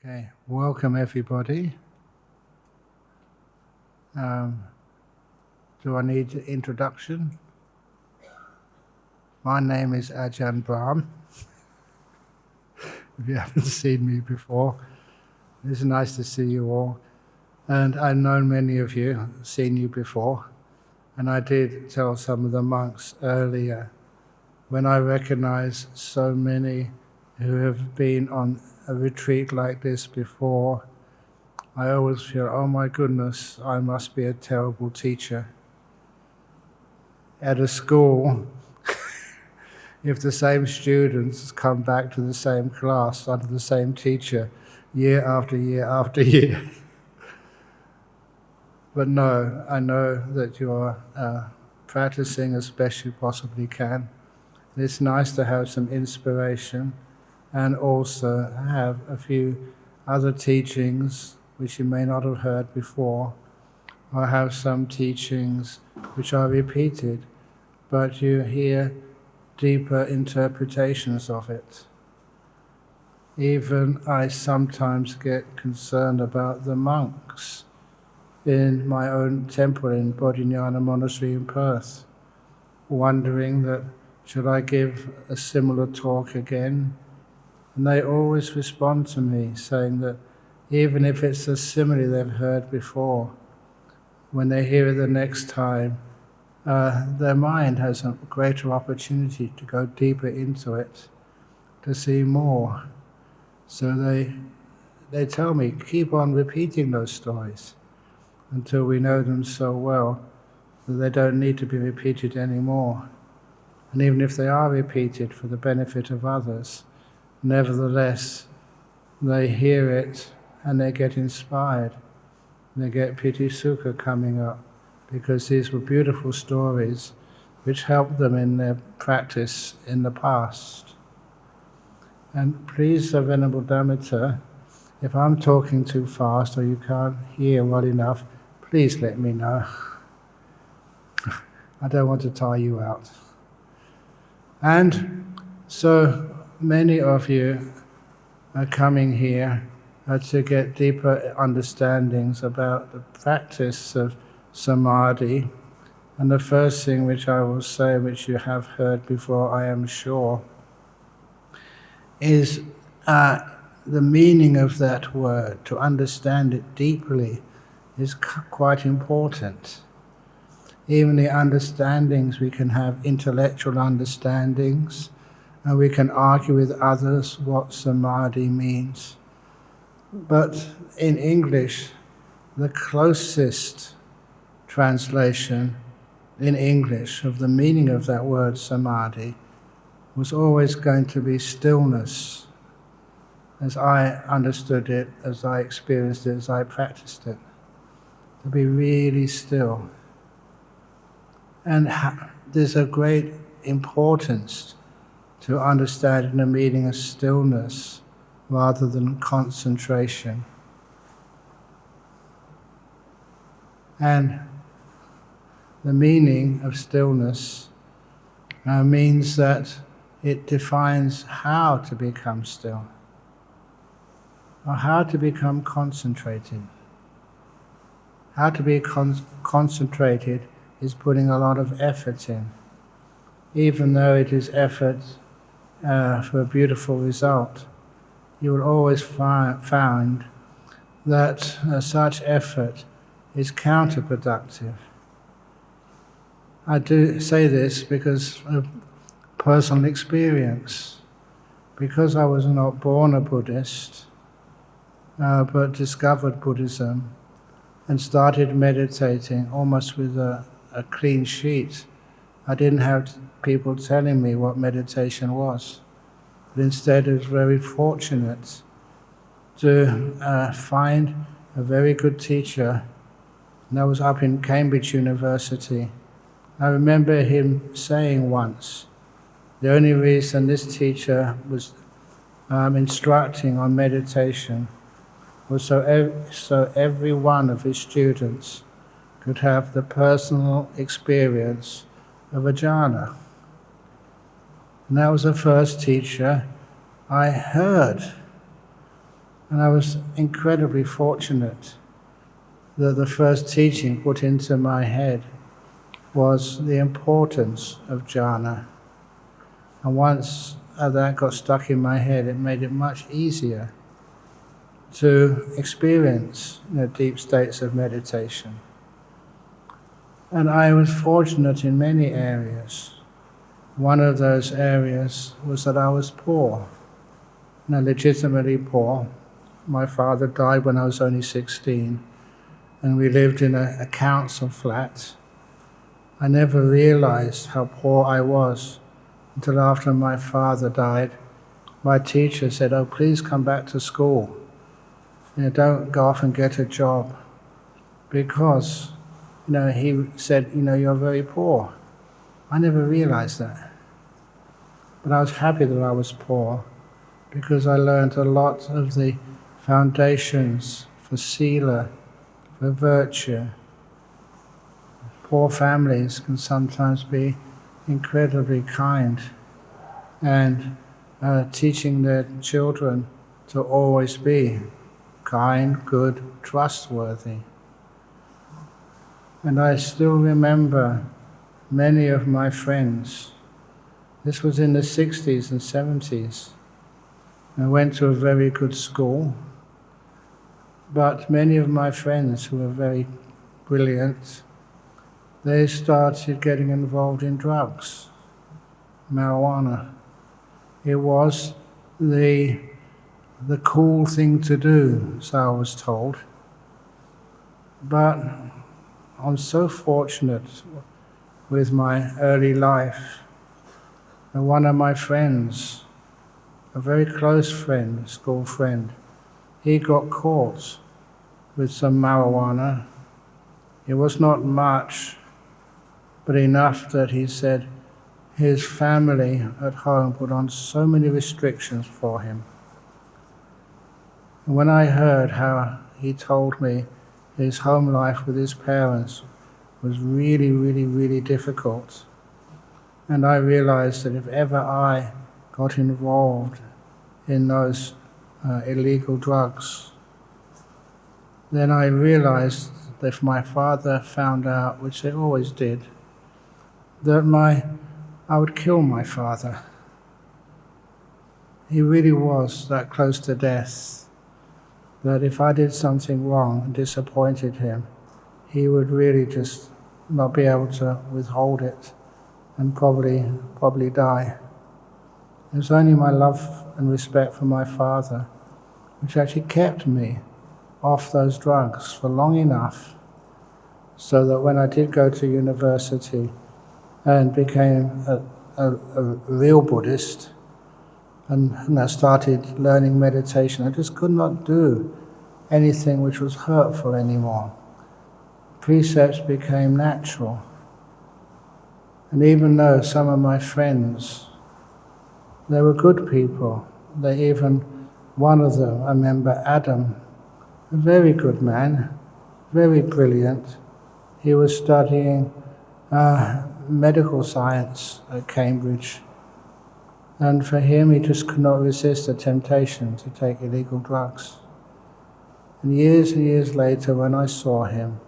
Okay, welcome everybody. Do I need an introduction? My name is Ajahn Brahm. If you haven't seen me before, it's nice to see you all. And I've known many of you, seen you before. And I did tell some of the monks earlier, when I recognize so many who have been on a retreat like this before, I always feel, oh my goodness, I must be a terrible teacher. At a school, if the same students come back to the same class under the same teacher year after year after year. But no, I know that you're practicing as best you possibly can. It's nice to have some inspiration and also have a few other teachings which you may not have heard before, or have some teachings which are repeated, but you hear deeper interpretations of it. Even I sometimes get concerned about the monks in my own temple in Bodhinyana Monastery in Perth, wondering that should I give a similar talk again? And they always respond to me saying that even if it's a simile they've heard before, when they hear it the next time, their mind has a greater opportunity to go deeper into it, to see more. So they tell me, keep on repeating those stories until we know them so well that they don't need to be repeated anymore. And even if they are repeated for the benefit of others, nevertheless, they hear it and they get inspired. They get piti sukha coming up, because these were beautiful stories which helped them in their practice in the past. And please, Venerable Dhamma, if I'm talking too fast or you can't hear well enough, please let me know. I don't want to tire you out. And so many of you are coming here to get deeper understandings about the practice of samadhi. And the first thing which I will say, which you have heard before, I am sure, is the meaning of that word. To understand it deeply is quite important. Even the understandings, we can have intellectual understandings, and we can argue with others what samadhi means. But in English, the closest translation in English of the meaning of that word samadhi was always going to be stillness, as I understood it, as I experienced it, as I practiced it. To be really still. And there's a great importance to understanding the meaning of stillness rather than concentration. And the meaning of stillness means that it defines how to become still, or how to become concentrated. How to be concentrated is putting a lot of effort in, even though it is effort for a beautiful result. You will always find that such effort is counterproductive. I do say this because of personal experience. Because I was not born a Buddhist, but discovered Buddhism and started meditating almost with a clean sheet. I didn't have people telling me what meditation was. But instead, I was very fortunate to find a very good teacher, and that was up in Cambridge University. I remember him saying once, the only reason this teacher was instructing on meditation was so every one of his students could have the personal experience of a jhana. And that was the first teacher I heard And I was incredibly fortunate that the first teaching put into my head was the importance of jhana. And once that got stuck in my head, it made it much easier to experience deep states of meditation. And I was fortunate in many areas. One of those areas was that I was poor, legitimately poor. My father died when I was only 16, and we lived in a council flat. I never realized how poor I was until after my father died. My teacher said, "Oh, please come back to school. Don't go off and get a job." Because, he said, "You're very poor." I never realized that. But I was happy that I was poor because I learned a lot of the foundations for sila, for virtue. Poor families can sometimes be incredibly kind, and teaching their children to always be kind, good, trustworthy. And I still remember many of my friends. This was in the 60s and 70s. I went to a very good school, but many of my friends who were very brilliant, they started getting involved in drugs, marijuana. It was the cool thing to do, so I was told. But I'm so fortunate with my early life. And one of my friends, a very close friend, school friend, he got caught with some marijuana. It was not much, but enough that he said his family at home put on so many restrictions for him. And when I heard how he told me his home life with his parents was really, really, really difficult, and I realized that if ever I got involved in those illegal drugs, then I realized that if my father found out, which they always did, that I would kill my father. He really was that close to death, that if I did something wrong and disappointed him, he would really just not be able to withhold it and probably die. It was only my love and respect for my father which actually kept me off those drugs for long enough so that when I did go to university and became a real Buddhist and I started learning meditation, I just could not do anything which was hurtful anymore. Precepts became natural. And even though some of my friends, they were good people, one of them, I remember Adam, a very good man, very brilliant. He was studying medical science at Cambridge. And for him, he just could not resist the temptation to take illegal drugs. And years later, when I saw him,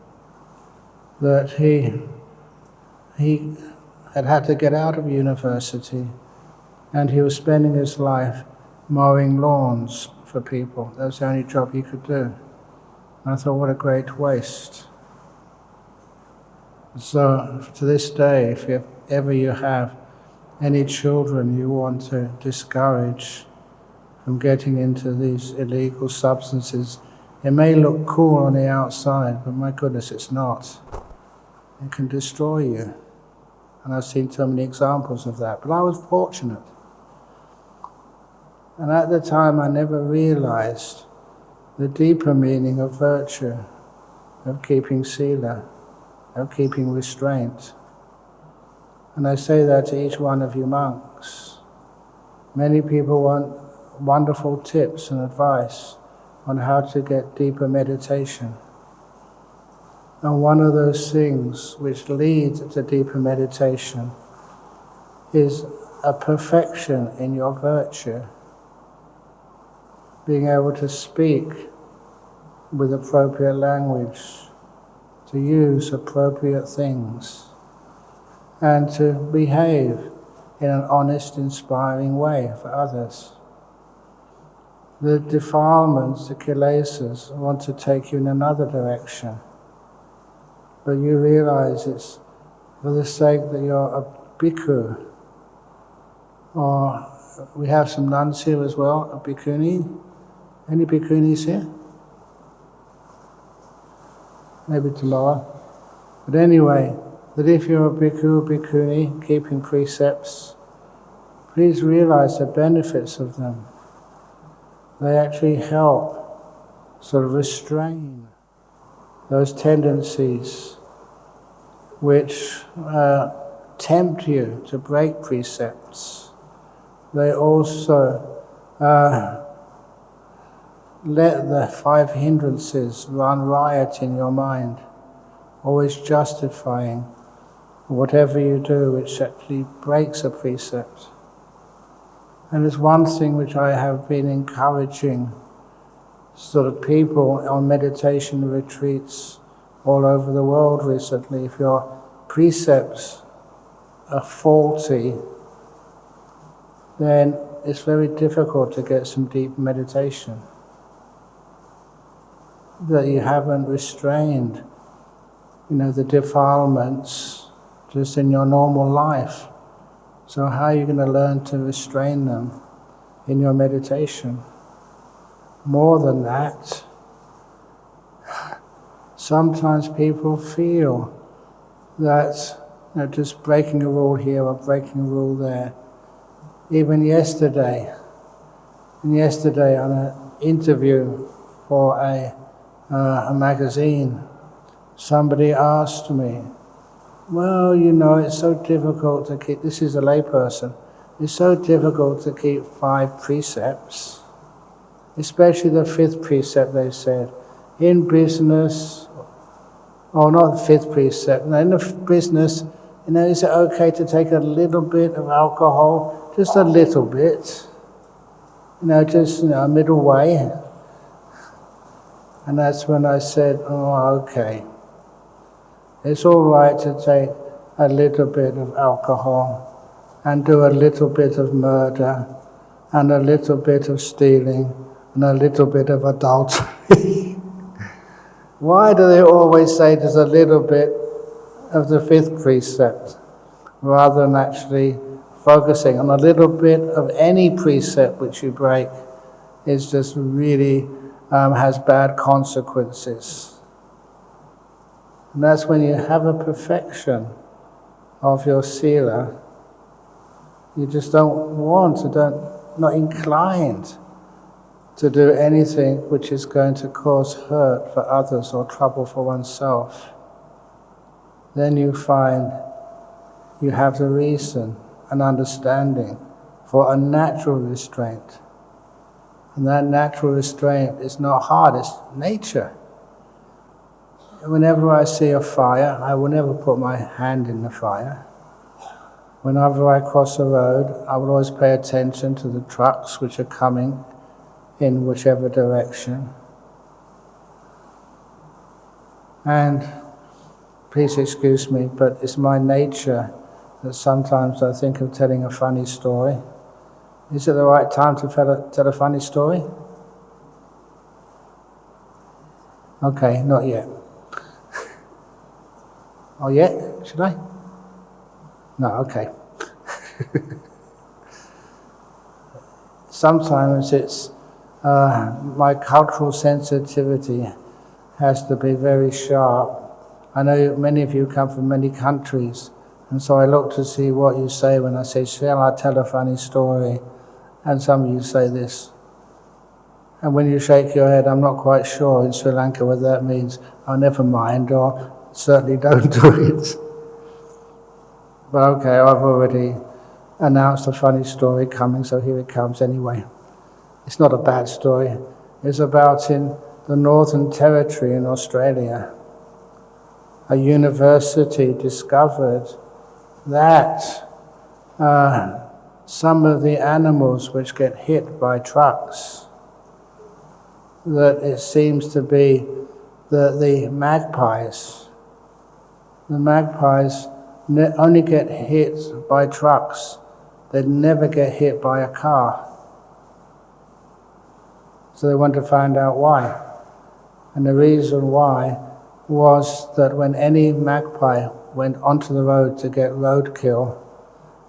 that he had to get out of university, and he was spending his life mowing lawns for people. That was the only job he could do. And I thought, what a great waste. So to this day, if ever you have any children you want to discourage from getting into these illegal substances, it may look cool on the outside, but my goodness, it's not. It can destroy you. And I've seen so many examples of that. But I was fortunate. And at the time, I never realized the deeper meaning of virtue, of keeping sila, of keeping restraint. And I say that to each one of you monks. Many people want wonderful tips and advice on how to get deeper meditation. And one of those things which leads to deeper meditation is a perfection in your virtue. being able to speak with appropriate language, to use appropriate things, and to behave in an honest, inspiring way for others. The defilements, the kilesas, want to take you in another direction, but you realize it's for the sake that you're a bhikkhu, or we have some nuns here as well, a bhikkhuni. Any bhikkhunis here? Maybe tomorrow. But anyway, that if you're a bhikkhu, bhikkhuni, keeping precepts, please realize the benefits of them. They actually help sort of restrain those tendencies which tempt you to break precepts. They also let the 5 hindrances run riot in your mind, always justifying whatever you do which actually breaks a precept. And there's one thing which I have been encouraging sort of people on meditation retreats all over the world recently. If your precepts are faulty, then it's very difficult to get some deep meditation. That you haven't restrained, the defilements just in your normal life. So how are you going to learn to restrain them in your meditation? More than that, sometimes people feel that just breaking a rule here or breaking a rule there. Even yesterday on an interview for a magazine, somebody asked me, well, it's so difficult to keep, this is a layperson, it's so difficult to keep 5 precepts, especially the 5th precept, they said. In business, or not the 5th precept, in the business, is it okay to take a little bit of alcohol, just a little bit, just a middle way? And that's when I said, okay. It's all right to take a little bit of alcohol and do a little bit of murder and a little bit of stealing and a little bit of adultery. Why do they always say there's a little bit of the 5th precept rather than actually focusing on a little bit of any precept which you break is just really has bad consequences? And that's when you have a perfection of your sila, you just not inclined to do anything which is going to cause hurt for others or trouble for oneself. Then you find you have the reason and understanding for a natural restraint. And that natural restraint is not hard, it's nature. Whenever I see a fire, I will never put my hand in the fire. Whenever I cross a road, I will always pay attention to the trucks which are coming in whichever direction. And please excuse me, but it's my nature that sometimes I think of telling a funny story. Is it the right time to tell a funny story? Okay, not yet. Oh, yet? Should I? No, okay. Sometimes it's my cultural sensitivity has to be very sharp. I know many of you come from many countries, and so I look to see what you say when I say, shall I tell a funny story? And some of you say this. And when you shake your head, I'm not quite sure in Sri Lanka whether that means, oh, never mind, or certainly don't do it. But okay, I've already announced a funny story coming, so here it comes anyway. It's not a bad story. It's about in the Northern Territory in Australia. A university discovered that some of the animals which get hit by trucks that it seems to be that the magpies only get hit by trucks. They'd never get hit by a car. So they want to find out why. And the reason why was that when any magpie went onto the road to get roadkill,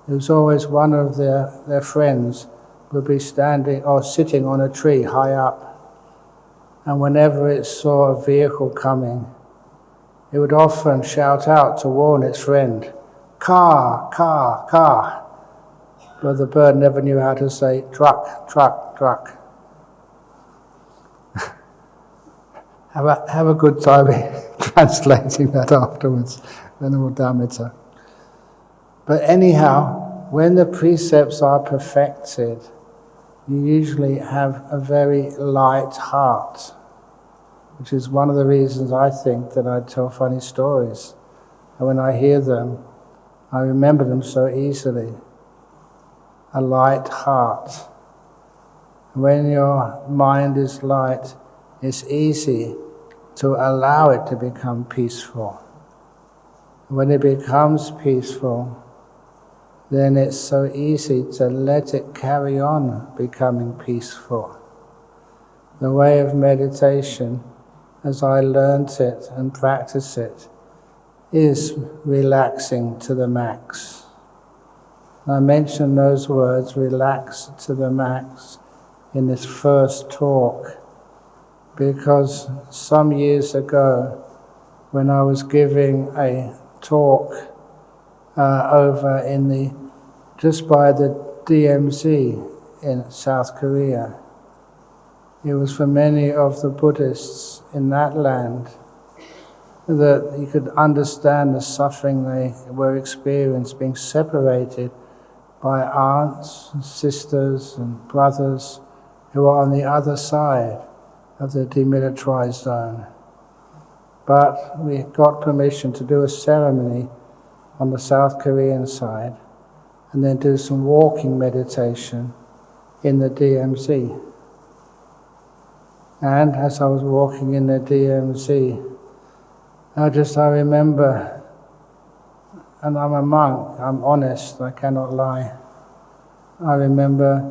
it was always one of their friends would be standing or sitting on a tree high up. And whenever it saw a vehicle coming, it would often shout out to warn its friend, "Car, car, car." But the bird never knew how to say truck, truck, truck. Have a good time translating that afterwards, Venerable Dhamma. But anyhow, when the precepts are perfected, you usually have a very light heart, which is one of the reasons I think that I tell funny stories. And when I hear them, I remember them so easily. A light heart. When your mind is light, it's easy to allow it to become peaceful. When it becomes peaceful, then it's so easy to let it carry on becoming peaceful. The way of meditation, as I learnt it and practice it, is relaxing to the max. I mentioned those words, relax to the max, in this first talk, because some years ago, when I was giving a talk over in just by the DMZ in South Korea, it was for many of the Buddhists in that land that you could understand the suffering they were experiencing, being separated by aunts and sisters and brothers who are on the other side of the demilitarized zone. But we got permission to do a ceremony on the South Korean side and then do some walking meditation in the DMZ. And as I was walking in the DMZ, I remember, and I'm a monk, I'm honest, I cannot lie. I remember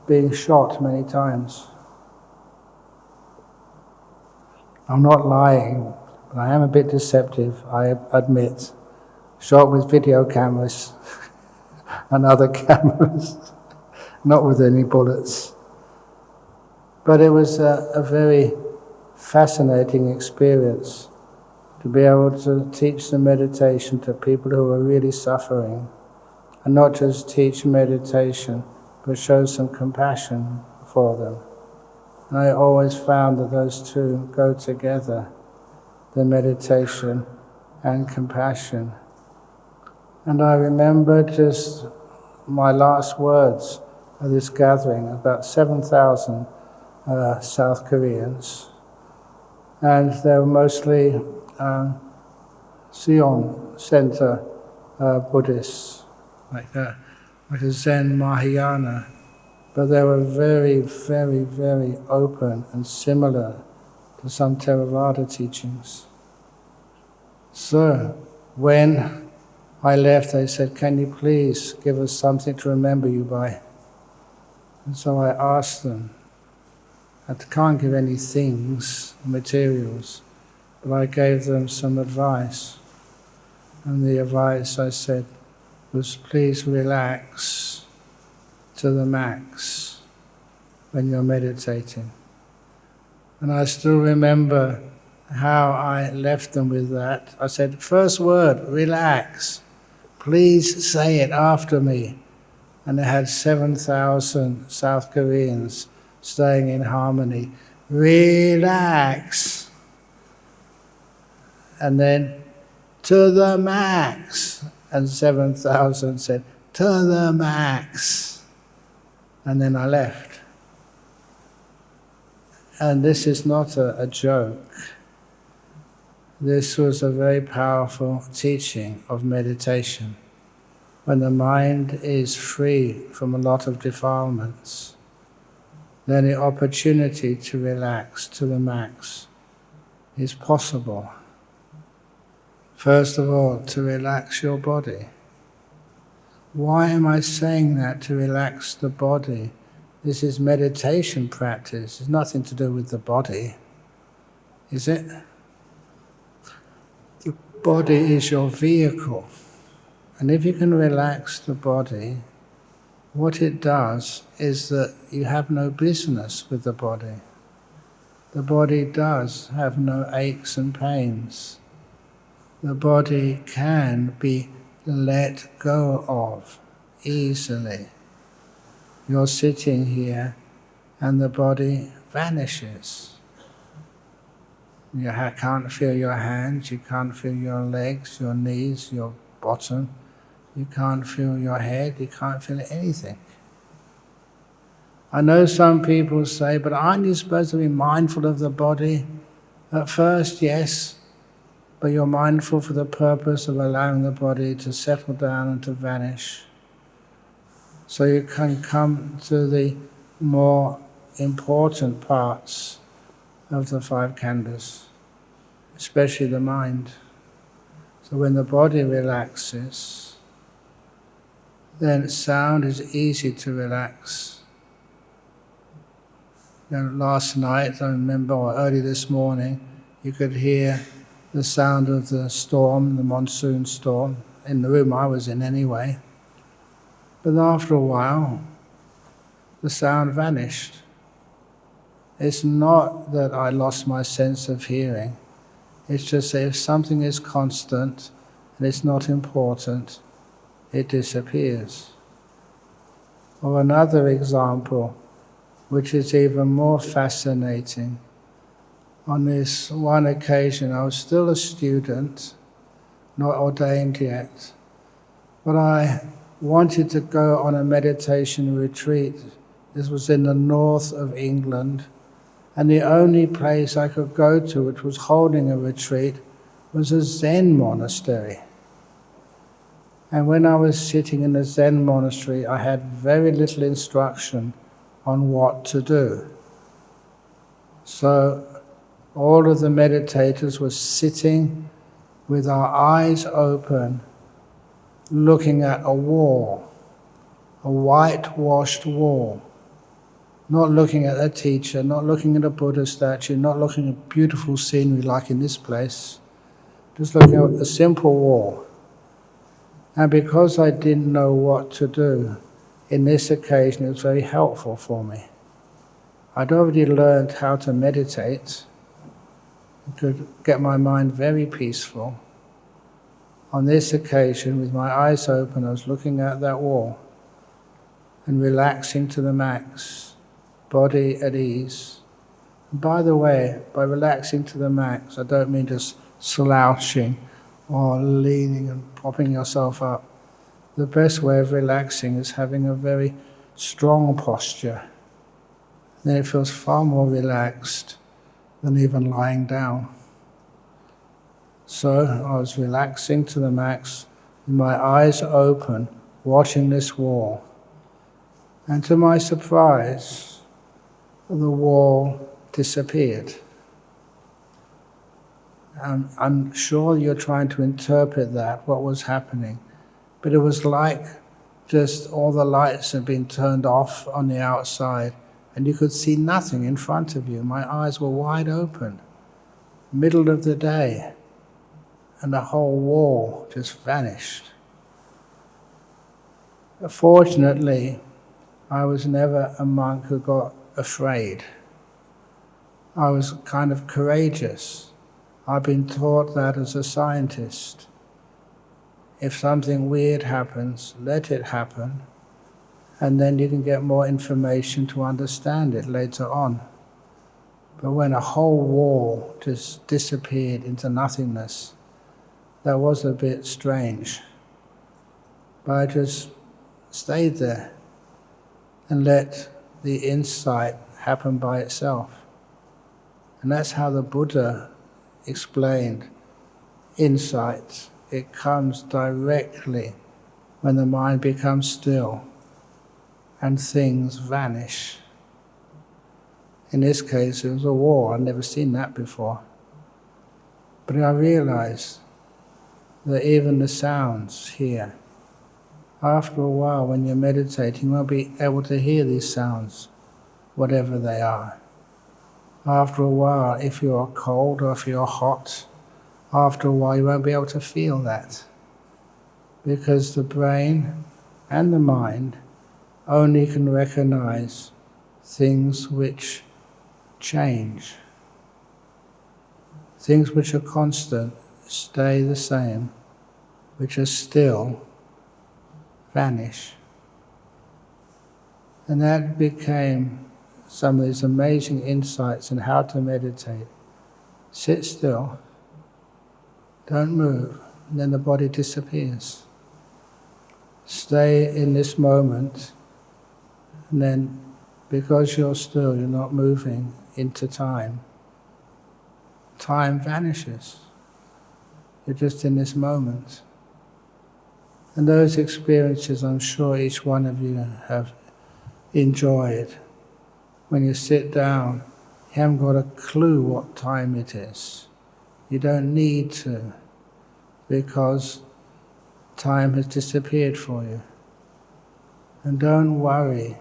being shot many times. I'm not lying, but I am a bit deceptive, I admit. Shot with video cameras and other cameras, not with any bullets. But it was a very fascinating experience to be able to teach the meditation to people who are really suffering, and not just teach meditation, but show some compassion for them. And I always found that those two go together, the meditation and compassion. And I remember just my last words of this gathering, about 7,000 South Koreans, and they were mostly Sion Center Buddhists, like a Zen Mahayana, but they were very, very, very open and similar to some Theravada teachings. So when I left, they said, "Can you please give us something to remember you by?" And so I asked them. I can't give any things, materials, but I gave them some advice. And the advice I said was, please relax to the max when you're meditating. And I still remember how I left them with that. I said, first word, relax. Please say it after me. And they had 7,000 South Koreans staying in harmony. Relax. And then, to the max. And 7,000 said, to the max. And then I left. And this is not a joke. This was a very powerful teaching of meditation. When the mind is free from a lot of defilements, then the opportunity to relax to the max is possible. First of all, to relax your body. Why am I saying that, to relax the body? This is meditation practice. It's nothing to do with the body, is it? The body is your vehicle. And if you can relax the body, what it does is that you have no business with the body. The body does have no aches and pains. The body can be let go of easily. You're sitting here and the body vanishes. You can't feel your hands, you can't feel your legs, your knees, your bottom. You can't feel your head, you can't feel anything. I know some people say, but aren't you supposed to be mindful of the body? At first, yes, but you're mindful for the purpose of allowing the body to settle down and to vanish. So you can come to the more important parts of the five khandhas, especially the mind. So when the body relaxes, then sound is easy to relax. Last night, I remember, or early this morning, you could hear the sound of the storm, the monsoon storm, in the room I was in anyway. But after a while, the sound vanished. It's not that I lost my sense of hearing. It's just that if something is constant and it's not important, it disappears. Or another example, which is even more fascinating. On this one occasion, I was still a student, not ordained yet, but I wanted to go on a meditation retreat. This was in the north of England, and the only place I could go to which was holding a retreat was a Zen monastery. And when I was sitting in a Zen monastery, I had very little instruction on what to do. So all of the meditators were sitting with our eyes open, looking at a wall, a whitewashed wall, not looking at a teacher, not looking at a Buddha statue, not looking at beautiful scenery like in this place, just looking at a simple wall. And because I didn't know what to do, in this occasion it was very helpful for me. I'd already learned how to meditate. I could get my mind very peaceful. On this occasion, with my eyes open, I was looking at that wall and relaxing to the max, body at ease. And by the way, by relaxing to the max, I don't mean just slouching or leaning and propping yourself up. The best way of relaxing is having a very strong posture. Then it feels far more relaxed than even lying down. So I was relaxing to the max, with my eyes open, watching this wall. And to my surprise, the wall disappeared. I'm sure you're trying to interpret that, what was happening. But it was like just all the lights had been turned off on the outside, and you could see nothing in front of you. My eyes were wide open, middle of the day, and the whole wall just vanished. Fortunately, I was never a monk who got afraid. I was kind of courageous. I've been taught that as a scientist. If something weird happens, let it happen, and then you can get more information to understand it later on. But when a whole wall just disappeared into nothingness, that was a bit strange. But I just stayed there and let the insight happen by itself. And that's how the Buddha explained insight. It comes directly when the mind becomes still and things vanish. In this case, it was a war. I'd never seen that before. But I realized that even the sounds here, after a while when you're meditating, you won't be able to hear these sounds, whatever they are. After a while, if you're cold or if you're hot, after a while you won't be able to feel that. Because the brain and the mind only can recognize things which change. Things which are constant stay the same, which are still vanish. And that became some of these amazing insights in how to meditate. Sit still, don't move, and then the body disappears. Stay in this moment, and then because you're still, you're not moving into time. Time vanishes. You're just in this moment. And those experiences, I'm sure each one of you have enjoyed. When you sit down, you haven't got a clue what time it is. You don't need to, because time has disappeared for you. And don't worry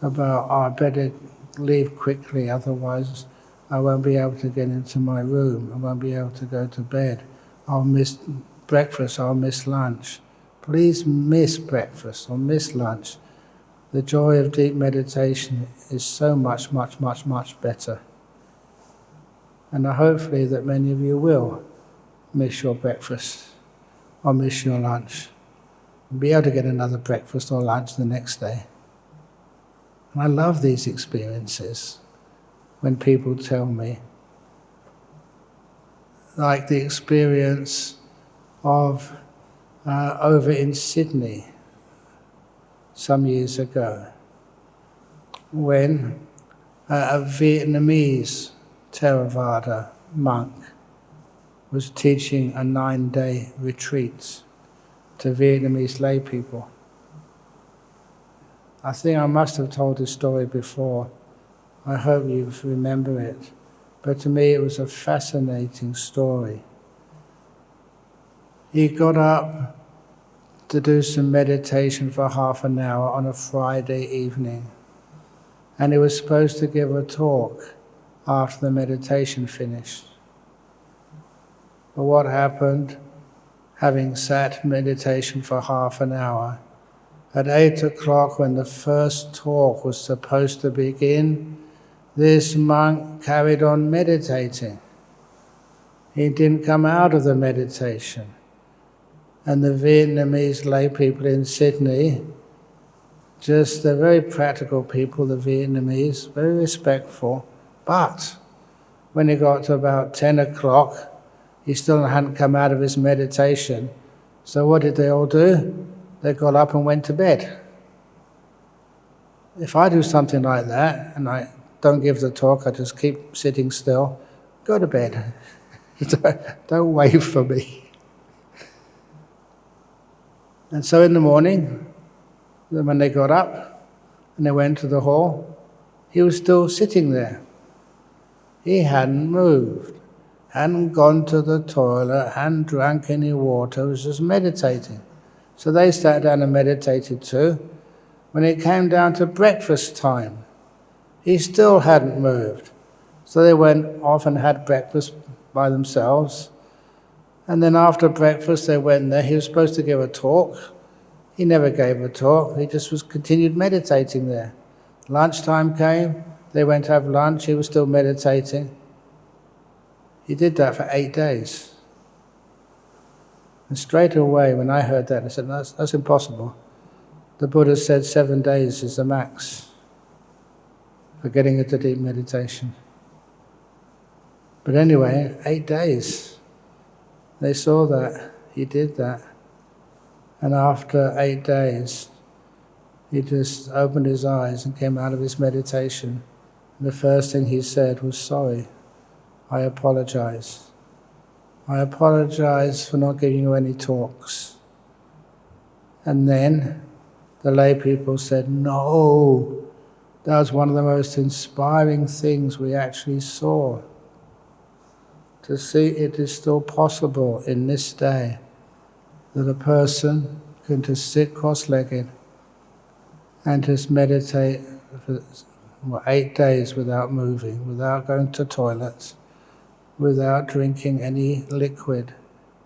about, I better leave quickly, otherwise I won't be able to get into my room, I won't be able to go to bed, I'll miss breakfast, I'll miss lunch. Please miss breakfast or miss lunch. The joy of deep meditation is so much, much, much, much better. And hopefully that many of you will miss your breakfast or miss your lunch, and be able to get another breakfast or lunch the next day. And I love these experiences when people tell me, like the experience of over in Sydney some years ago, when a Vietnamese Theravada monk was teaching a 9-day retreat to Vietnamese lay people. I think I must have told this story before. I hope you remember it. But to me it was a fascinating story. He got up to do some meditation for half an hour on a Friday evening. And he was supposed to give a talk after the meditation finished. But what happened, having sat meditation for half an hour, at 8 o'clock when the first talk was supposed to begin, this monk carried on meditating. He didn't come out of the meditation. And the Vietnamese lay people in Sydney, they're very practical people, the Vietnamese, very respectful. But when he got to about 10 o'clock, he still hadn't come out of his meditation. So what did they all do? They got up and went to bed. If I do something like that, and I don't give the talk, I just keep sitting still, go to bed. Don't wait for me. And so in the morning, when they got up and they went to the hall, he was still sitting there. He hadn't moved, hadn't gone to the toilet, hadn't drank any water, was just meditating. So they sat down and meditated too. When it came down to breakfast time, he still hadn't moved. So they went off and had breakfast by themselves. And then after breakfast they went there. He was supposed to give a talk. He never gave a talk. He just continued meditating there. Lunchtime came. They went to have lunch. He was still meditating. He did that for 8 days. And straight away when I heard that, I said, that's impossible. The Buddha said 7 days is the max for getting into deep meditation. But anyway, 8 days. They saw that, he did that. And after 8 days, he just opened his eyes and came out of his meditation. And the first thing he said was, sorry, I apologize. I apologize for not giving you any talks. And then the lay people said, no, That was one of the most inspiring things we actually saw. To see it is still possible in this day that a person can just sit cross-legged and just meditate for 8 days without moving, without going to toilets, without drinking any liquid,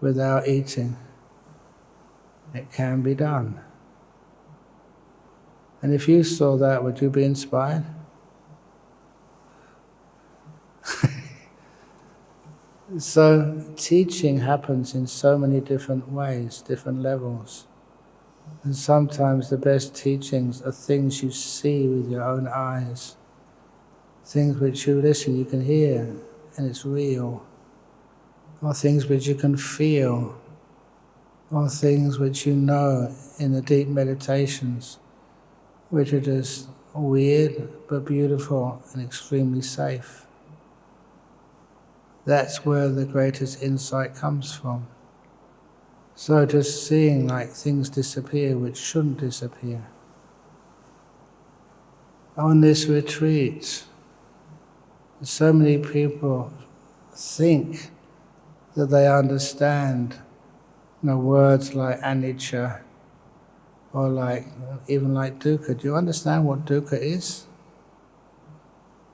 without eating. It can be done. And if you saw that, would you be inspired? So teaching happens in so many different ways, different levels. And sometimes the best teachings are things you see with your own eyes, things which you listen, you can hear, and it's real, or things which you can feel, or things which you know in the deep meditations, which are just weird but beautiful and extremely safe. That's where the greatest insight comes from. So just seeing like things disappear which shouldn't disappear. On this retreat, so many people think that they understand words like anicca or even like dukkha. Do you understand what dukkha is?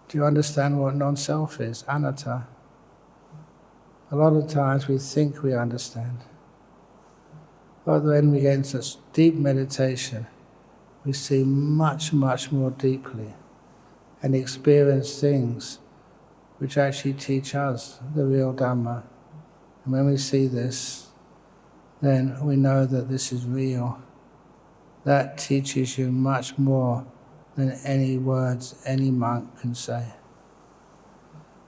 Do you understand what non-self is, anatta? A lot of times we think we understand. But when we get in such deep meditation, we see much, much more deeply and experience things which actually teach us the real Dhamma. And when we see this, then we know that this is real. That teaches you much more than any words any monk can say.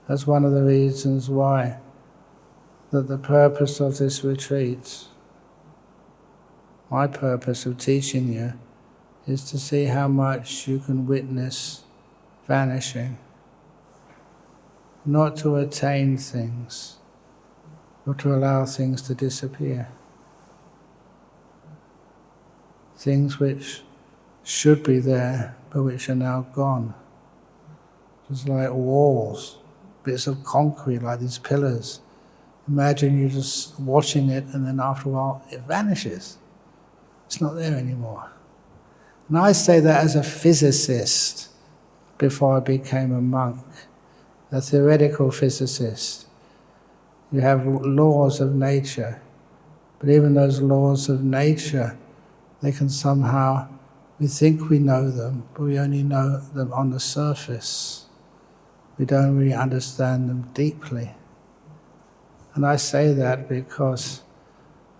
That's one of the reasons why that the purpose of this retreat, my purpose of teaching you, is to see how much you can witness vanishing. Not to attain things, but to allow things to disappear. Things which should be there, but which are now gone. Just like walls, bits of concrete, like these pillars. Imagine you're just watching it and then after a while it vanishes. It's not there anymore. And I say that as a physicist before I became a monk, a theoretical physicist. You have laws of nature, but even those laws of nature, they can somehow, we think we know them, but we only know them on the surface. We don't really understand them deeply. And I say that because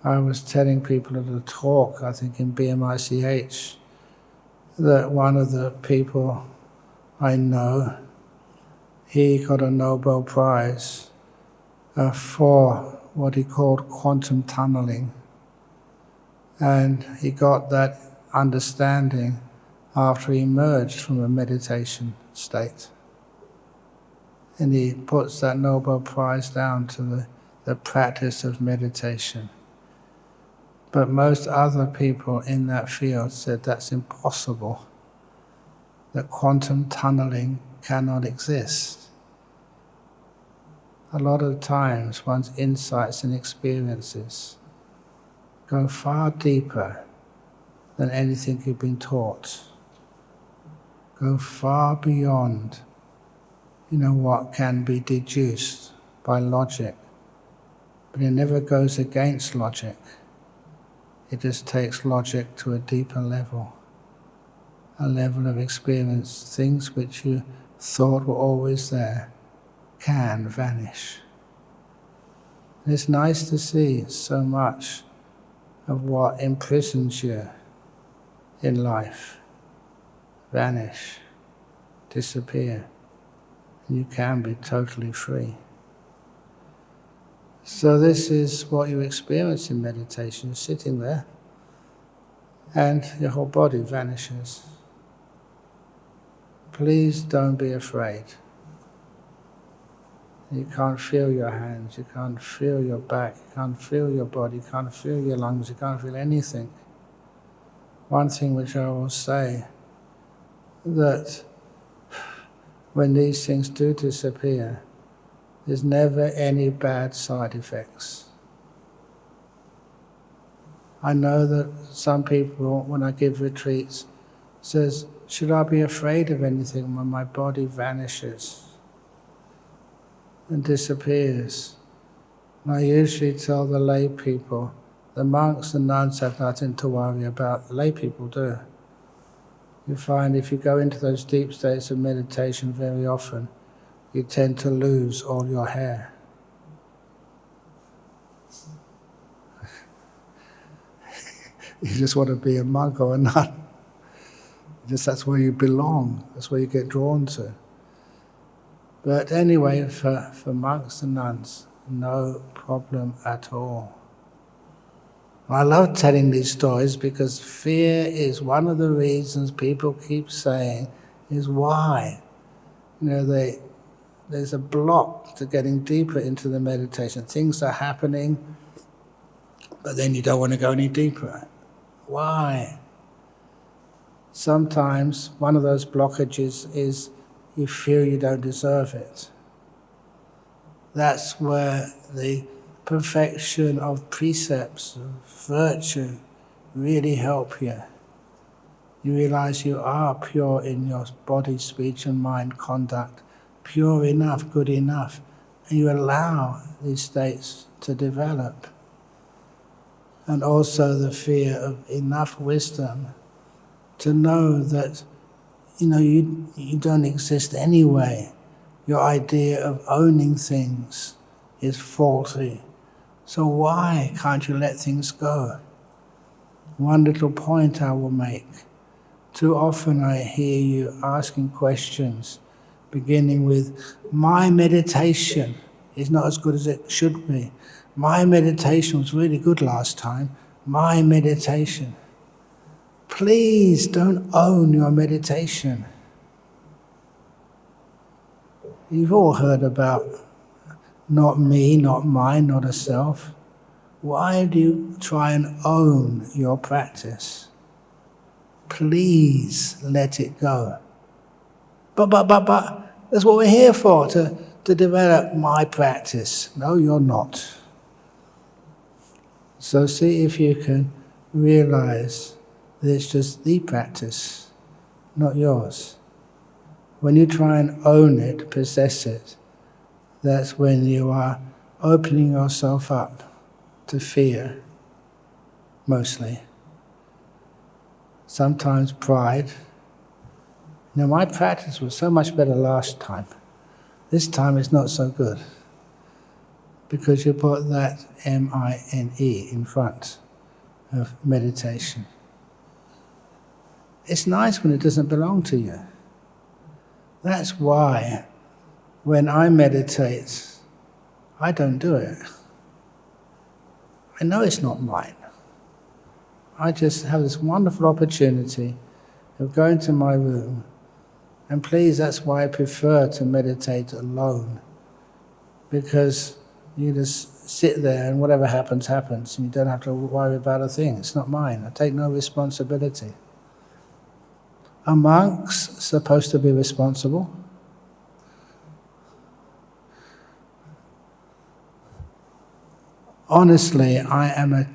I was telling people at a talk, I think in BMICH, that one of the people I know, he got a Nobel Prize for what he called quantum tunneling. And he got that understanding after he emerged from a meditation state. And he puts that Nobel Prize down to the practice of meditation. But most other people in that field said that's impossible, that quantum tunneling cannot exist. A lot of times one's insights and experiences go far deeper than anything you've been taught, go far beyond what can be deduced by logic, but it never goes against logic. It just takes logic to a deeper level, a level of experience. Things which you thought were always there can vanish. And it's nice to see so much of what imprisons you in life vanish, disappear, and you can be totally free. So this is what you experience in meditation. You're sitting there and your whole body vanishes. Please don't be afraid. You can't feel your hands, you can't feel your back, you can't feel your body, you can't feel your lungs, you can't feel anything. One thing which I will say, that when these things do disappear, there's never any bad side effects. I know that some people, when I give retreats, says, should I be afraid of anything when my body vanishes and disappears? And I usually tell the lay people, the monks and nuns have nothing to worry about, the lay people do. You find if you go into those deep states of meditation very often, you tend to lose all your hair. You just want to be a monk or a nun. Just that's where you belong, that's where you get drawn to. But anyway, for monks and nuns, no problem at all. I love telling these stories because fear is one of the reasons people keep saying is why. There's a block to getting deeper into the meditation. Things are happening, but then you don't want to go any deeper. Why? Sometimes one of those blockages is you feel you don't deserve it. That's where the perfection of precepts, of virtue, really help you. You realize you are pure in your body, speech and mind conduct, pure enough, good enough, and you allow these states to develop. And also the fear of enough wisdom to know that you don't exist anyway. Your idea of owning things is faulty. So why can't you let things go? One little point I will make. Too often I hear you asking questions, beginning with, my meditation is not as good as it should be. My meditation was really good last time. My meditation. Please don't own your meditation. You've all heard about not me, not mine, not a self. Why do you try and own your practice? Please let it go. But, that's what we're here for, to develop my practice. No, you're not. So see if you can realize that it's just the practice, not yours. When you try and own it, possess it, that's when you are opening yourself up to fear, mostly. Sometimes pride. Now my practice was so much better last time. This time it's not so good. Because you put that M-I-N-E in front of meditation. It's nice when it doesn't belong to you. That's why when I meditate, I don't do it. I know it's not mine. I just have this wonderful opportunity of going to my room, and please, that's why I prefer to meditate alone, because you just sit there and whatever happens, happens, and you don't have to worry about a thing. It's not mine. I take no responsibility. Are monks supposed to be responsible? Honestly, I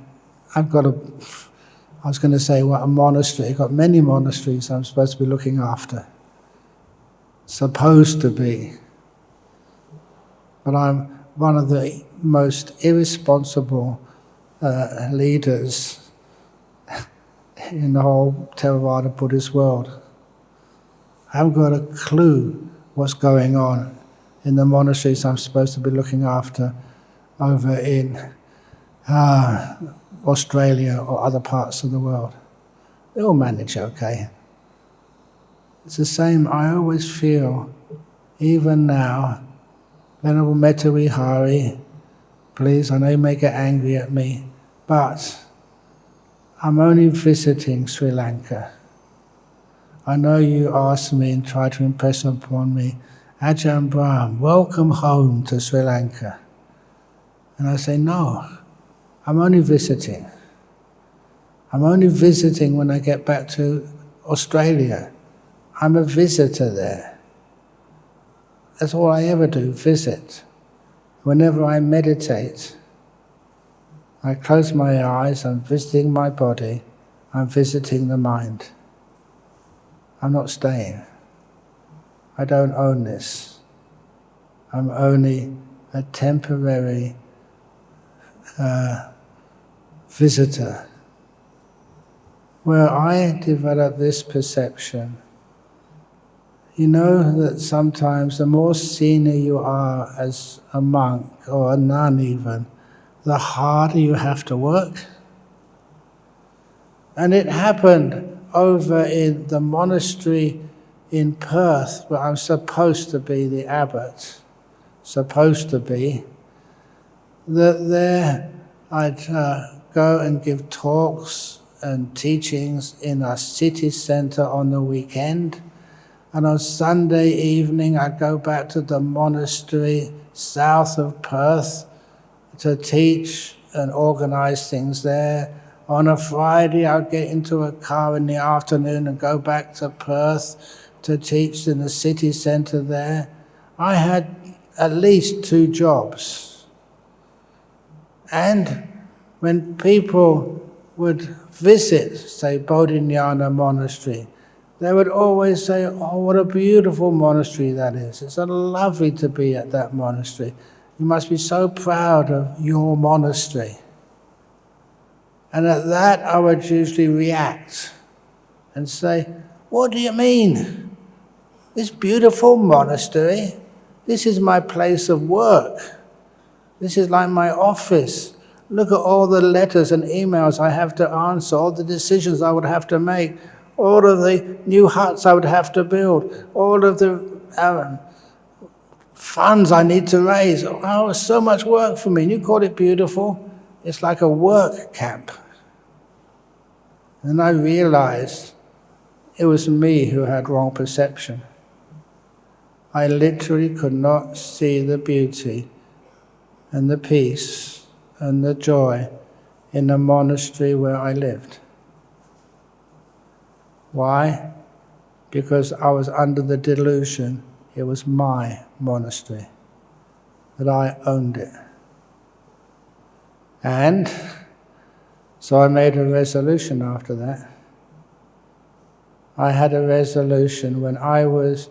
was going to say, a monastery. I've got many monasteries I'm supposed to be looking after. Supposed to be. But I'm one of the most irresponsible leaders in the whole Theravada Buddhist world. I haven't got a clue what's going on in the monasteries I'm supposed to be looking after over in Australia or other parts of the world. They all manage okay. It's the same, I always feel, even now, Venerable Metta Vihari, please, I know you may get angry at me, but I'm only visiting Sri Lanka. I know you asked me and tried to impress upon me, Ajahn Brahm, welcome home to Sri Lanka. And I say, no, I'm only visiting. I'm only visiting when I get back to Australia. I'm a visitor there. That's all I ever do, visit. Whenever I meditate, I close my eyes, I'm visiting my body, I'm visiting the mind. I'm not staying. I don't own this. I'm only a temporary visitor. Where I develop this perception, you know that sometimes the more senior you are as a monk or a nun even, the harder you have to work. And it happened over in the monastery in Perth, where I'm supposed to be the abbot, that there I'd go and give talks and teachings in a city centre on the weekend, and on Sunday evening I'd go back to the monastery south of Perth to teach and organise things there. On a Friday I'd get into a car in the afternoon and go back to Perth to teach in the city centre there. I had at least 2 jobs. And when people would visit, say, Bodhinyana Monastery, they would always say, "Oh, what a beautiful monastery that is. It's so lovely to be at that monastery. You must be so proud of your monastery." And at that I would usually react and say, "What do you mean? This beautiful monastery, this is my place of work. This is like my office. Look at all the letters and emails I have to answer, all the decisions I would have to make, all of the new huts I would have to build, all of the funds I need to raise. Oh, it's so much work for me. And you call it beautiful? It's like a work camp." And I realized it was me who had wrong perception. I literally could not see the beauty and the peace and the joy in the monastery where I lived. Why? Because I was under the delusion it was my monastery, that I owned it. And so I made a resolution after that. I had a resolution when I was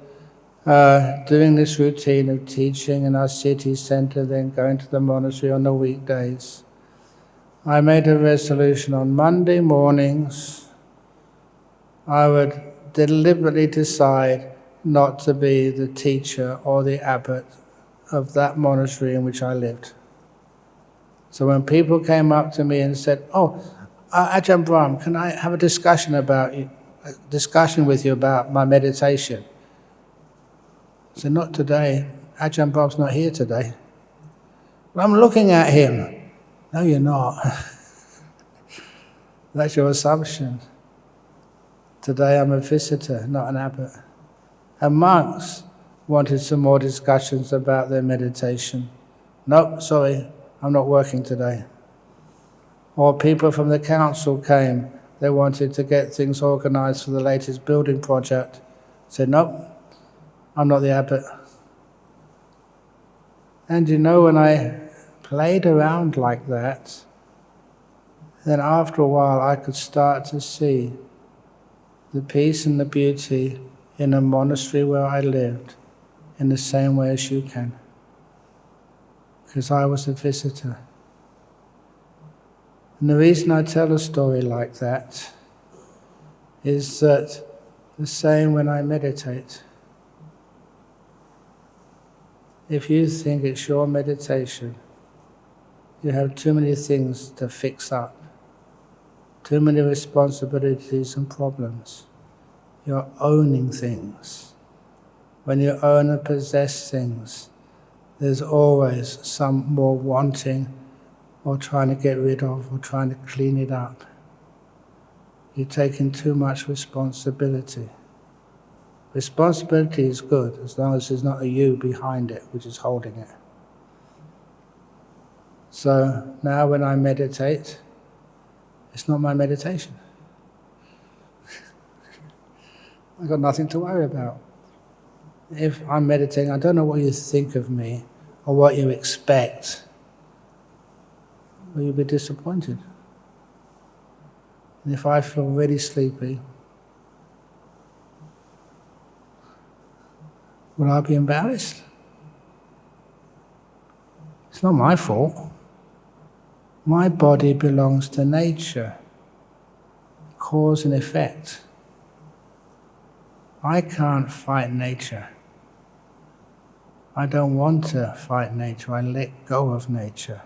doing this routine of teaching in our city centre, then going to the monastery on the weekdays. I made a resolution on Monday mornings I would deliberately decide not to be the teacher or the abbot of that monastery in which I lived. So when people came up to me and said, "Oh, Ajahn Brahm, can I have a discussion with you about my meditation?" I said, "Not today. Ajahn Brahm's not here today." "But I'm looking at him." "No, you're not." That's your assumption. Today I'm a visitor, not an abbot. And monks wanted some more discussions about their meditation. "Nope, sorry, I'm not working today." Or people from the council came, they wanted to get things organised for the latest building project. Said, "Nope, I'm not the abbot." And you know, when I played around like that, then after a while I could start to see the peace and the beauty in a monastery where I lived in the same way as you can. Because I was a visitor. And the reason I tell a story like that is that the same when I meditate. If you think it's your meditation, you have too many things to fix up, too many responsibilities and problems. You're owning things. When you own and possess things, there's always some more wanting or trying to get rid of or trying to clean it up. You're taking too much responsibility. Responsibility is good as long as there's not a you behind it which is holding it. So now when I meditate, it's not my meditation. I've got nothing to worry about. if I'm meditating, I don't know what you think of me or what you expect. Will you be disappointed? And if I feel really sleepy, will I be embarrassed? It's not my fault. My body belongs to nature, cause and effect. I can't fight nature. I don't want to fight nature. I let go of nature.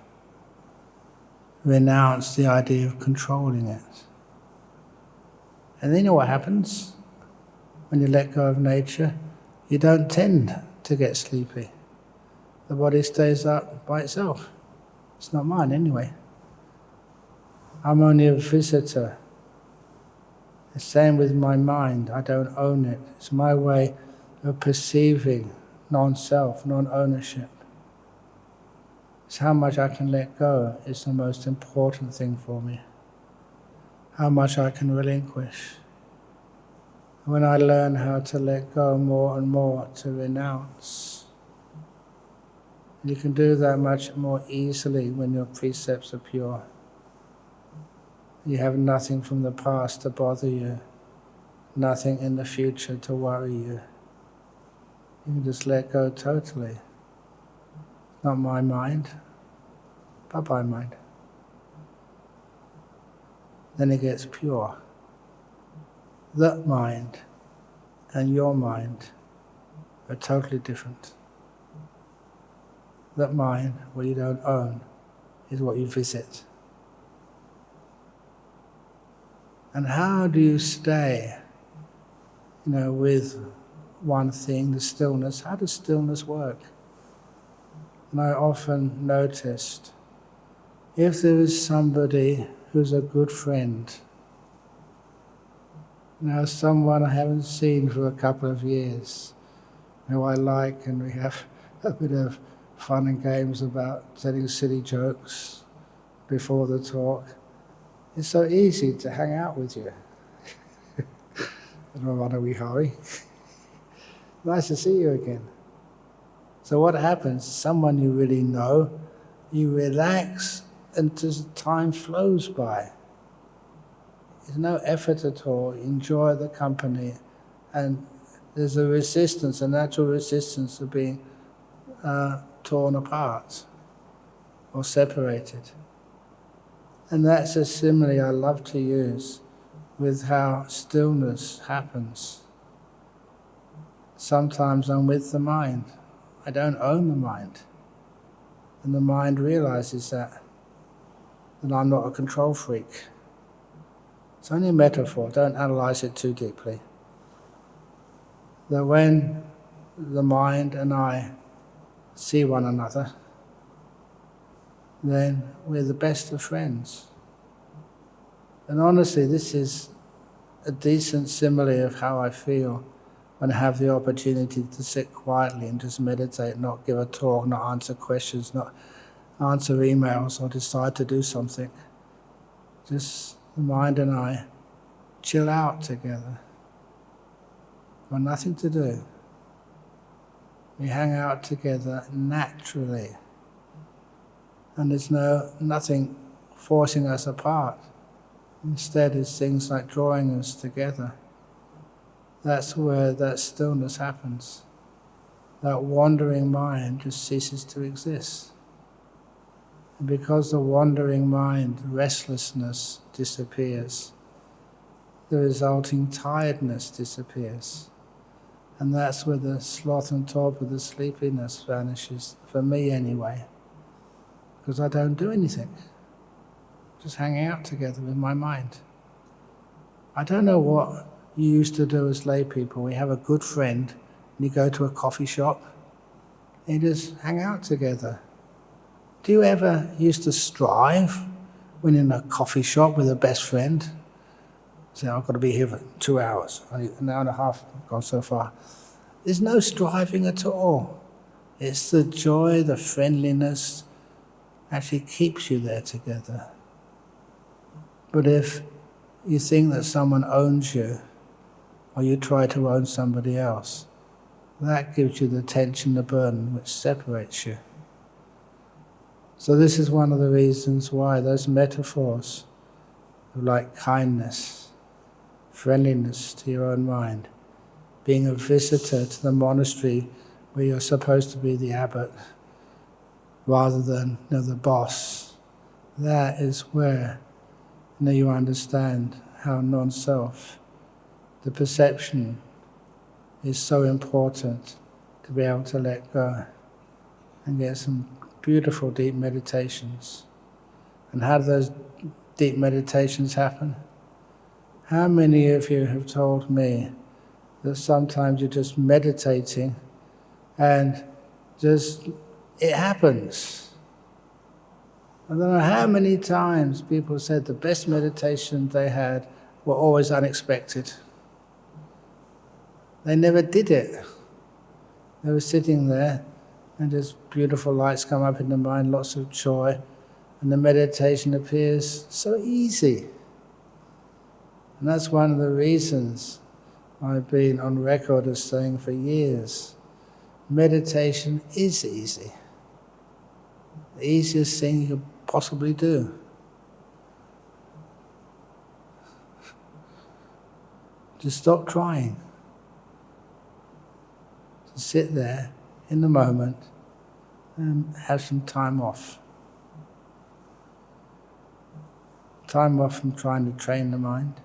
Renounce the idea of controlling it. And then you know what happens? When you let go of nature, you don't tend to get sleepy. The body stays up by itself. It's not mine anyway. I'm only a visitor. The same with my mind. I don't own it. It's my way of perceiving non-self, non-ownership. It's how much I can let go is the most important thing for me. How much I can relinquish. When I learn how to let go more and more, to renounce, you can do that much more easily when your precepts are pure. You have nothing from the past to bother you, nothing in the future to worry you. You can just let go totally. Not my mind, but my mind. Then it gets pure. That mind and your mind are totally different. That mind, what you don't own, is what you visit. And how do you stay, with one thing, the stillness? How does stillness work? And I often noticed, if there is somebody who's a good friend, someone I haven't seen for a couple of years, who I like, and we have a bit of fun and games about telling silly jokes before the talk, it's so easy to hang out with you. I don't want to be hurry. Nice to see you again. So what happens? Someone you really know, you relax and just time flows by. There's no effort at all. Enjoy the company, and there's a resistance, a natural resistance of being torn apart or separated. And that's a simile I love to use with how stillness happens. Sometimes I'm with the mind. I don't own the mind. And the mind realizes that I'm not a control freak. It's only a metaphor, don't analyze it too deeply. That when the mind and I see one another, then we're the best of friends. And honestly, this is a decent simile of how I feel when I have the opportunity to sit quietly and just meditate, not give a talk, not answer questions, not answer emails or decide to do something. Just the mind and I chill out together. Got nothing to do. We hang out together naturally. And there's nothing forcing us apart. Instead, it's things like drawing us together. That's where that stillness happens. That wandering mind just ceases to exist. And because the wandering mind, restlessness disappears, the resulting tiredness disappears. And that's where the sloth and torpor, the sleepiness vanishes, for me anyway. Because I don't do anything. Just hanging out together with my mind. I don't know what you used to do as lay people. We have a good friend, and you go to a coffee shop, and you just hang out together. Do you ever used to strive when in a coffee shop with a best friend? Say, I've got to be here for 2 hours, an hour and a half, I've gone so far. There's no striving at all. It's the joy, the friendliness, actually keeps you there together. But if you think that someone owns you, or you try to own somebody else, That gives you the tension, the burden, which separates you. So this is one of the reasons why those metaphors like kindness, friendliness to your own mind, being a visitor to the monastery where you're supposed to be the abbot rather than the boss, that is where you understand how non-self, the perception, is so important to be able to let go and get some beautiful deep meditations. And how do those deep meditations happen? How many of you have told me that sometimes you're just meditating and just it happens? I don't know how many times people said the best meditation they had were always unexpected. They never did it. They were sitting there and just beautiful lights come up in the mind, lots of joy, and the meditation appears so easy. And that's one of the reasons I've been on record as saying for years, meditation is easy. The easiest thing you could possibly do. Just stop trying. Just sit there in the moment and have some time off. Time off from trying to train the mind.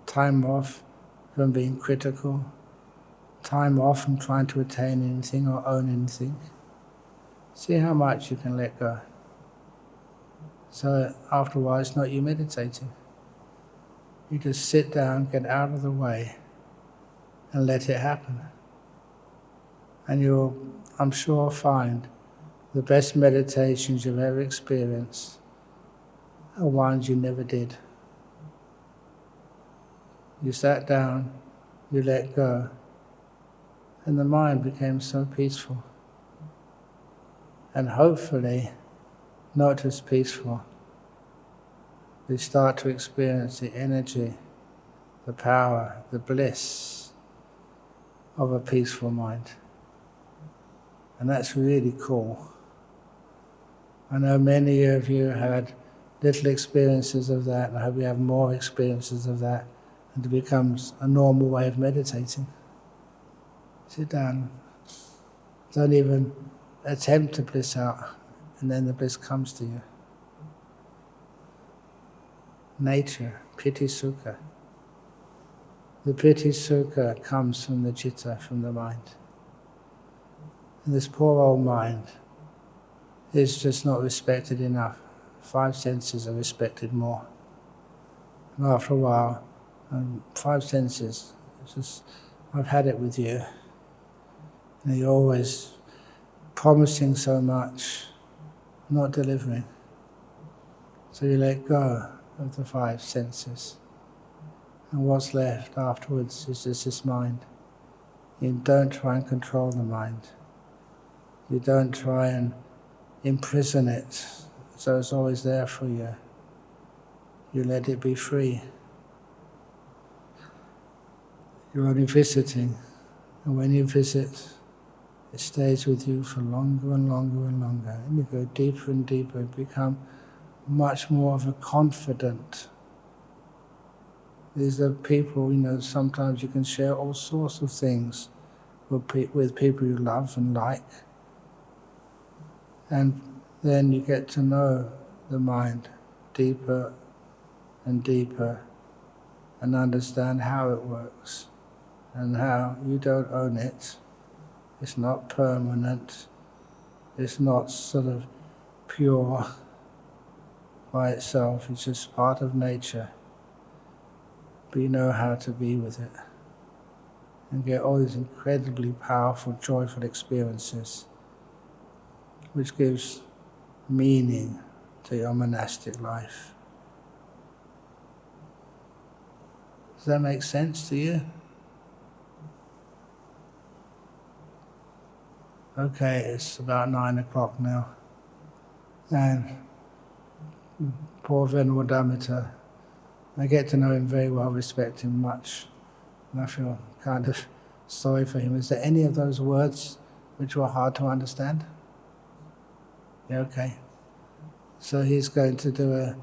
Time off from being critical. Time off from trying to attain anything or own anything. See how much you can let go. So after a while, it's not you meditating. You just sit down, get out of the way, and let it happen. And you'll, I'm sure, find the best meditations you've ever experienced are ones you never did. You sat down, you let go, and the mind became so peaceful. And hopefully, not just peaceful, we start to experience the energy, the power, the bliss of a peaceful mind. And that's really cool. I know many of you had little experiences of that, and I hope you have more experiences of that, and it becomes a normal way of meditating. Sit down. Don't even attempt to bliss out, and then the bliss comes to you. Nature, piti sukha. The piti sukha comes from the citta, from the mind. And this poor old mind is just not respected enough. 5 senses are respected more. And after a while, 5 senses, it's just, I've had it with you. And you're always promising so much, not delivering. So you let go of the 5 senses. And what's left afterwards is just this mind. You don't try and control the mind. You don't try and imprison it so it's always there for you. You let it be free. You're only visiting, and when you visit, it stays with you for longer and longer and longer. And you go deeper and deeper, become much more of a confident. These are people, sometimes you can share all sorts of things with people you love and like. And then you get to know the mind deeper and deeper and understand how it works and how you don't own it. It's not permanent. It's not sort of pure by itself. It's just part of nature. But you know how to be with it and get all these incredibly powerful, joyful experiences, which gives meaning to your monastic life. Does that make sense to you? Okay, it's about 9 o'clock now. And poor Venerable Dhamma, I get to know him very well, respect him much. And I feel kind of sorry for him. Is there any of those words which were hard to understand? Yeah, okay. So he's going to do a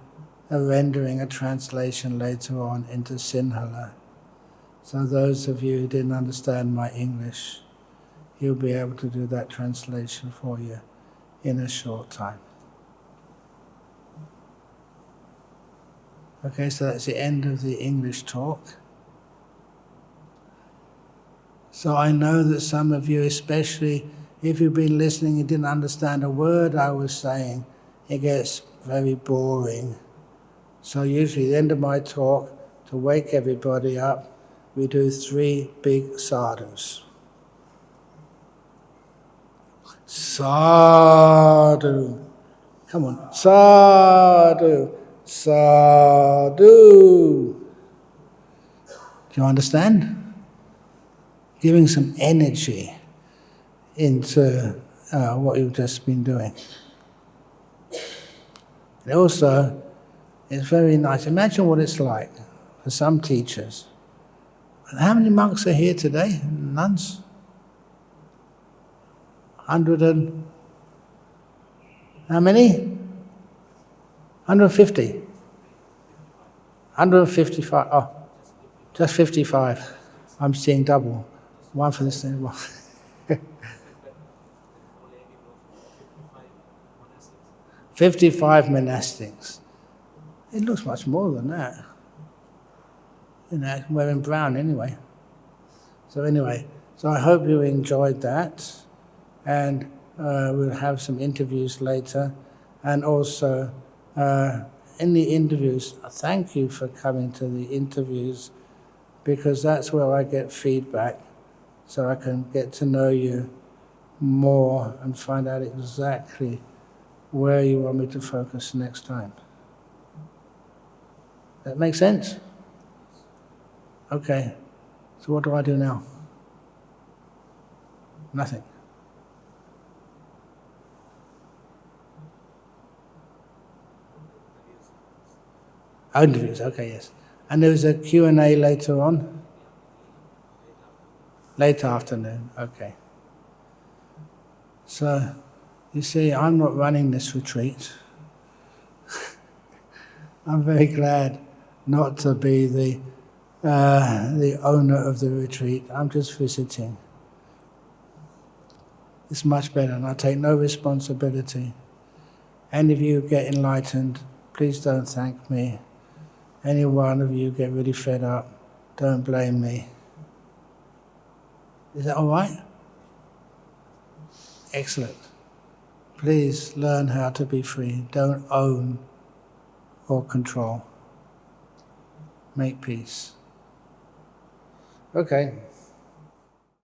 rendering, a translation later on into Sinhala. So those of you who didn't understand my English, he'll be able to do that translation for you in a short time. Okay, so that's the end of the English talk. So I know that some of you, especially if you've been listening and didn't understand a word I was saying, it gets very boring. So usually at the end of my talk, to wake everybody up, we do 3 big sadhus. Sadhu. Come on. Sadhu. Sadhu. Do you understand? Giving some energy into what you've just been doing. And also, it's very nice. Imagine what it's like for some teachers. And how many monks are here today? Nuns? 100 and... How many? 150. 155. Oh, just 55. I'm seeing double. One for this thing, one. 55 monastics. It looks much more than that. You know, we're in brown anyway. So I hope you enjoyed that. And we'll have some interviews later. And also, in the interviews, thank you for coming to the interviews, because that's where I get feedback, so I can get to know you more and find out exactly where you want me to focus next time. That make sense? Okay. So what do I do now? Nothing. Oh, interviews, okay, yes. And there's a Q&A later on? Late afternoon, okay. So, you see, I'm not running this retreat. I'm very glad not to be the owner of the retreat. I'm just visiting. It's much better, and I take no responsibility. Any of you get enlightened, please don't thank me. Any one of you get really fed up, don't blame me. Is that all right? Excellent. Please learn how to be free. Don't own or control. Make peace. Okay.